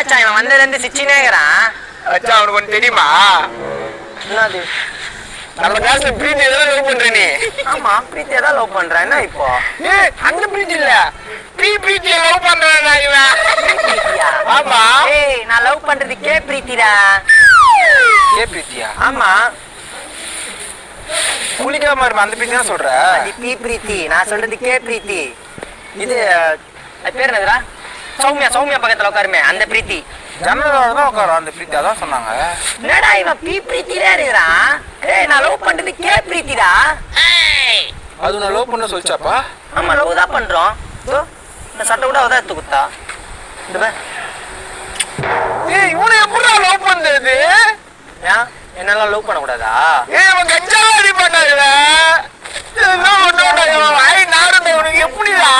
மச்சான் இவன் வந்ததுல இருந்து சிச்சினேங்கிறான். மச்சான் அவனுக்கு ஒண்ணு தெரியுமா? என்னது? நம்ம கிளாஸ்ல பிரீத்தி எதாவது லவ் பண்ற நீ? ஆமா பிரீத்தியை தான் லவ் பண்றேன். என்ன இப்போ? அந்த பிரீத்தி இல்ல, பிரீத்தியை லவ் பண்றேன் இவன். ஆமா. ஏய் நான் லவ் பண்றது கே பிரீத்திடா. கே பிரீத்தியா? ஆமா. புளிக்காம இருப்ப அந்த பிரீத்தி தான் சொல்ற? அது பி பிரீத்தி, நான் சொல்றது கே பிரீத்தி. இது பேர் என்னதுடா? சௌமியா பக்கத்துல உட்காருமே அந்த பிரீத்தி. ஜன்னலோட தான் உட்காரும் அந்த பிரீத்தி, அதான் சொன்னாங்க. என்னடா இவன் பி பிரீத்திலே இருக்கிறான்? ஏய் நான் லவ் பண்றது கே பிரீத்திடா. அது நான் லவ் பண்ண சொல்லிச்சாப்பா? ஆமா லவ் தான் பண்றோம். இந்த சட்டை கூட அவதான் எடுத்து குத்தா. இந்த பார். ஏய் இவனை எப்படி லவ் பண்றது? ஏன் என்னால லவ் பண்ண கூடாதா? ஏய் அவன் கஞ்சாடி பண்ணாருல. என்ன பண்ணாரு? வாய் நாருங்க உனக்கு எப்படிடா?